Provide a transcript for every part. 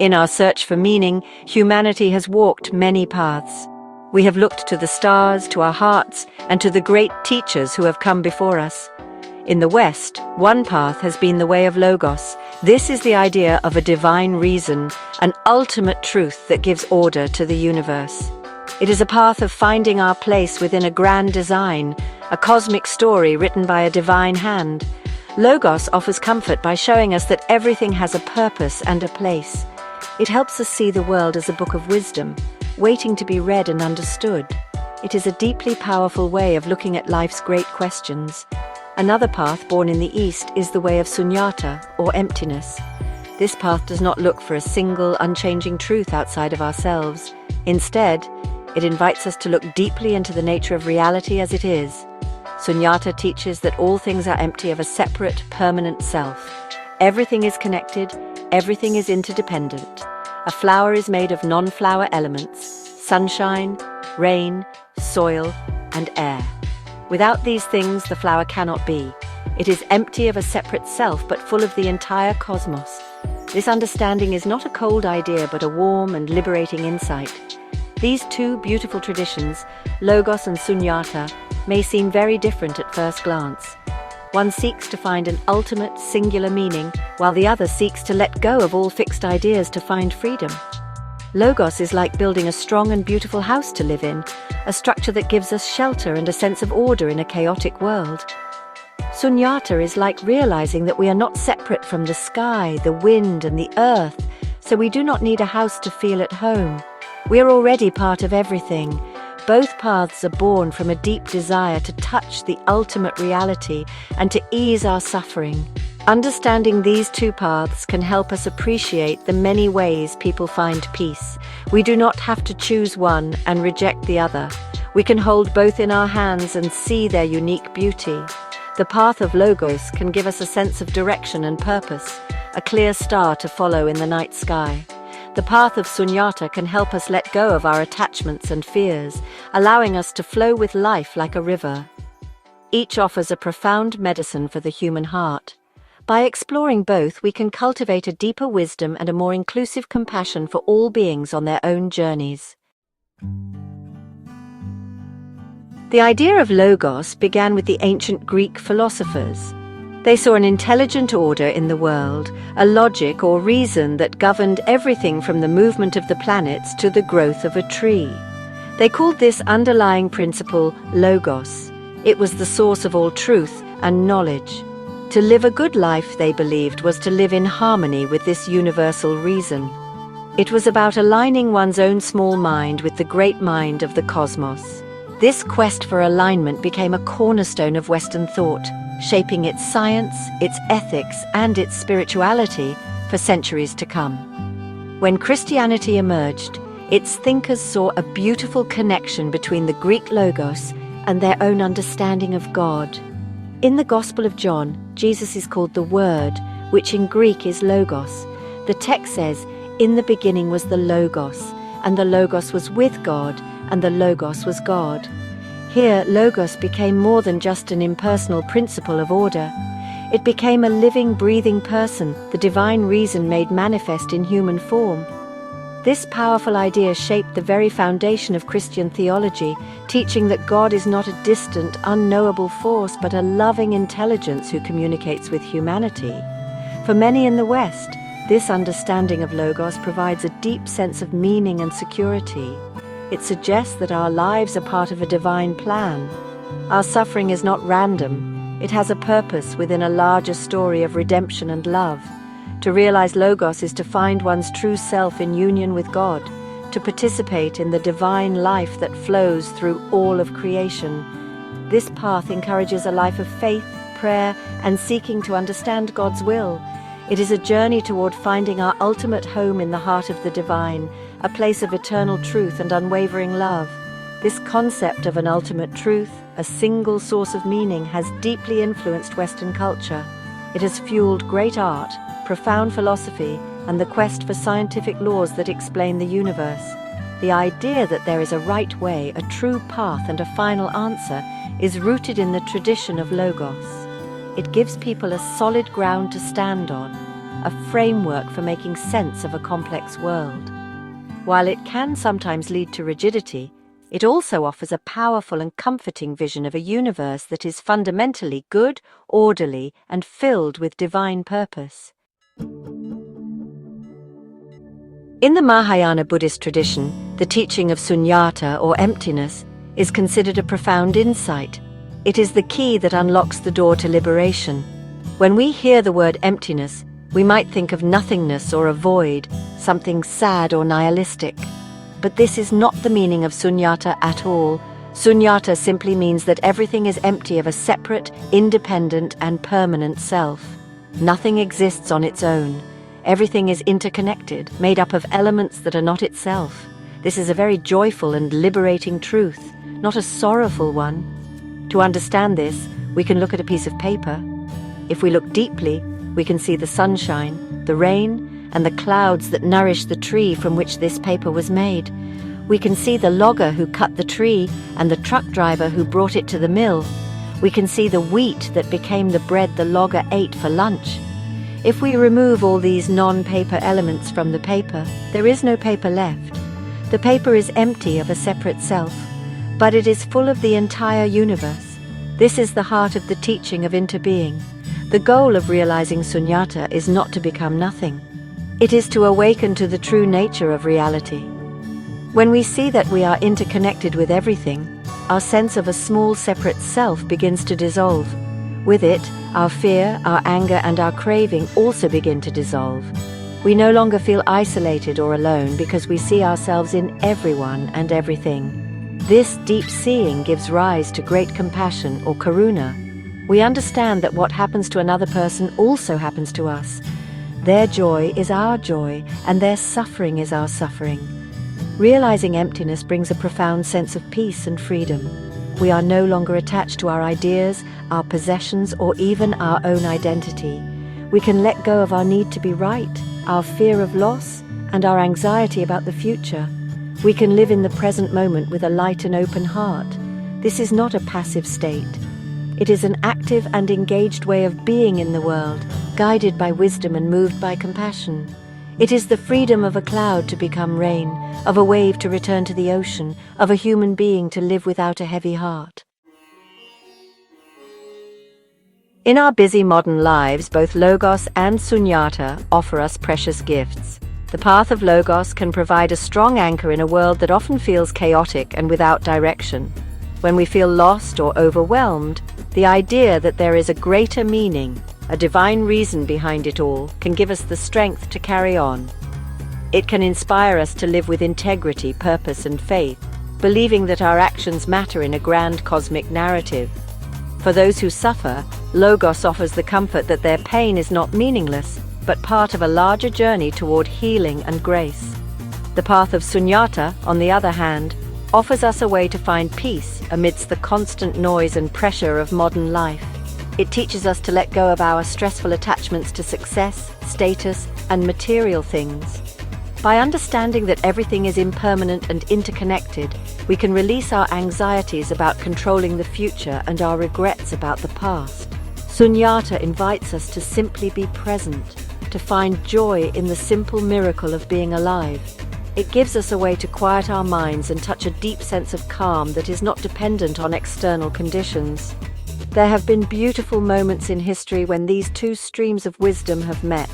In our search for meaning, humanity has walked many paths. We have looked to the stars, to our hearts, and to the great teachers who have come before us. In the West, one path has been the way of Logos. This is the idea of a divine reason, an ultimate truth that gives order to the universe. It is a path of finding our place within a grand design, a cosmic story written by a divine hand. Logos offers comfort by showing us that everything has a purpose and a place. It helps us see the world as a book of wisdom, waiting to be read and understood. It is a deeply powerful way of looking at life's great questions. Another path born in the East is the way of Sunyata, or emptiness. This path does not look for a single, unchanging truth outside of ourselves. Instead, it invites us to look deeply into the nature of reality as it is. Sunyata teaches that all things are empty of a separate, permanent self. Everything is connected, everything is interdependent. A flower is made of non-flower elements: sunshine, rain, soil, and air. Without these things, the flower cannot be. It is empty of a separate self, but full of the entire cosmos. This understanding is not a cold idea, but a warm and liberating insight. These two beautiful traditions, Logos and Sunyata, may seem very different at first glance. One seeks to find an ultimate, singular meaning, while the other seeks to let go of all fixed ideas to find freedom. Logos is like building a strong and beautiful house to live in, a structure that gives us shelter and a sense of order in a chaotic world. Sunyata is like realizing that we are not separate from the sky, the wind, and the earth, so we do not need a house to feel at home. We are already part of everything. Both paths are born from a deep desire to touch the ultimate reality and to ease our suffering. Understanding these two paths can help us appreciate the many ways people find peace. We do not have to choose one and reject the other. We can hold both in our hands and see their unique beauty. The path of Logos can give us a sense of direction and purpose, a clear star to follow in the night sky. The path of Sunyata can help us let go of our attachments and fears, allowing us to flow with life like a river. Each offers a profound medicine for the human heart. By exploring both, we can cultivate a deeper wisdom and a more inclusive compassion for all beings on their own journeys. The idea of Logos began with the ancient Greek philosophers. They saw an intelligent order in the world, a logic or reason that governed everything from the movement of the planets to the growth of a tree. They called this underlying principle Logos. It was the source of all truth and knowledge. To live a good life, they believed, was to live in harmony with this universal reason. It was about aligning one's own small mind with the great mind of the cosmos. This quest for alignment became a cornerstone of Western thought, shaping its science, its ethics, and its spirituality for centuries to come. When Christianity emerged, its thinkers saw a beautiful connection between the Greek Logos and their own understanding of God. In the Gospel of John, Jesus is called the Word, which in Greek is Logos. The text says, "In the beginning was the Logos, and the Logos was with God, and the Logos was God." Here, Logos became more than just an impersonal principle of order. It became a living, breathing person, the divine reason made manifest in human form. This powerful idea shaped the very foundation of Christian theology, teaching that God is not a distant, unknowable force, but a loving intelligence who communicates with humanity. For many in the West, this understanding of Logos provides a deep sense of meaning and security. It suggests that our lives are part of a divine plan. Our suffering is not random. It has a purpose within a larger story of redemption and love. To realize Logos is to find one's true self in union with God, to participate in the divine life that flows through all of creation. This path encourages a life of faith, prayer, and seeking to understand God's will. It is a journey toward finding our ultimate home in the heart of the divine, a place of eternal truth and unwavering love. This concept of an ultimate truth, a single source of meaning, has deeply influenced Western culture. It has fueled great art, profound philosophy, and the quest for scientific laws that explain the universe. The idea that there is a right way, a true path, and a final answer is rooted in the tradition of Logos. It gives people a solid ground to stand on, a framework for making sense of a complex world. While it can sometimes lead to rigidity, it also offers a powerful and comforting vision of a universe that is fundamentally good, orderly, and filled with divine purpose. In the Mahayana Buddhist tradition, the teaching of Sunyata, or emptiness, is considered a profound insight. It is the key that unlocks the door to liberation. When we hear the word emptiness, we might think of nothingness or a void, something sad or nihilistic. But this is not the meaning of Sunyata at all. Sunyata simply means that everything is empty of a separate, independent, and permanent self. Nothing exists on its own. Everything is interconnected, made up of elements that are not itself. This is a very joyful and liberating truth, not a sorrowful one. To understand this, we can look at a piece of paper. If we look deeply, we can see the sunshine, the rain, and the clouds that nourish the tree from which this paper was made. We can see the logger who cut the tree and the truck driver who brought it to the mill. We can see the wheat that became the bread the logger ate for lunch. If we remove all these non-paper elements from the paper, there is no paper left. The paper is empty of a separate self, but it is full of the entire universe. This is the heart of the teaching of interbeing. The goal of realizing Sunyata is not to become nothing. It is to awaken to the true nature of reality. When we see that we are interconnected with everything, our sense of a small separate self begins to dissolve. With it, our fear, our anger, and our craving also begin to dissolve. We no longer feel isolated or alone because we see ourselves in everyone and everything. This deep seeing gives rise to great compassion, or karuna. We understand that what happens to another person also happens to us. Their joy is our joy, and their suffering is our suffering. Realizing emptiness brings a profound sense of peace and freedom. We are no longer attached to our ideas, our possessions, or even our own identity. We can let go of our need to be right, our fear of loss, and our anxiety about the future. We can live in the present moment with a light and open heart. This is not a passive state. It is an active and engaged way of being in the world, guided by wisdom and moved by compassion. It is the freedom of a cloud to become rain, of a wave to return to the ocean, of a human being to live without a heavy heart. In our busy modern lives, both Logos and Sunyata offer us precious gifts. The path of Logos can provide a strong anchor in a world that often feels chaotic and without direction. When we feel lost or overwhelmed, the idea that there is a greater meaning, a divine reason behind it all, can give us the strength to carry on. It can inspire us to live with integrity, purpose, and faith, believing that our actions matter in a grand cosmic narrative. For those who suffer, Logos offers the comfort that their pain is not meaningless, but part of a larger journey toward healing and grace. The path of Sunyata, on the other hand, offers us a way to find peace amidst the constant noise and pressure of modern life. It teaches us to let go of our stressful attachments to success, status, and material things. By understanding that everything is impermanent and interconnected, we can release our anxieties about controlling the future and our regrets about the past. Sunyata invites us to simply be present, to find joy in the simple miracle of being alive. It gives us a way to quiet our minds and touch a deep sense of calm that is not dependent on external conditions. There have been beautiful moments in history when these two streams of wisdom have met.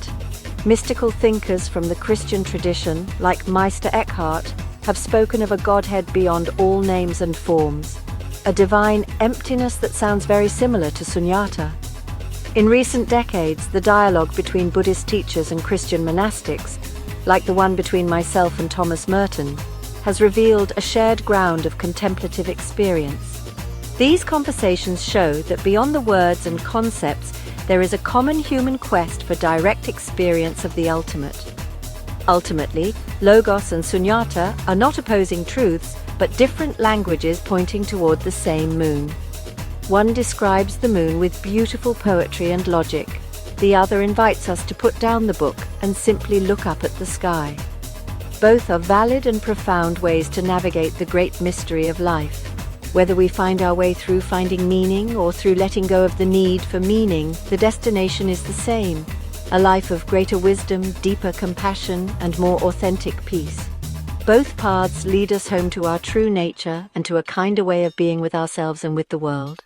Mystical thinkers from the Christian tradition, like Meister Eckhart, have spoken of a Godhead beyond all names and forms, a divine emptiness that sounds very similar to Sunyata. In recent decades, the dialogue between Buddhist teachers and Christian monastics, like the one between myself and Thomas Merton, has revealed a shared ground of contemplative experience. These conversations show that beyond the words and concepts, there is a common human quest for direct experience of the ultimate. Ultimately, Logos and Sunyata are not opposing truths, but different languages pointing toward the same moon. One describes the moon with beautiful poetry and logic. The other invites us to put down the book and simply look up at the sky. Both are valid and profound ways to navigate the great mystery of life. Whether we find our way through finding meaning or through letting go of the need for meaning, the destination is the same: a life of greater wisdom, deeper compassion, and more authentic peace. Both paths lead us home to our true nature and to a kinder way of being with ourselves and with the world.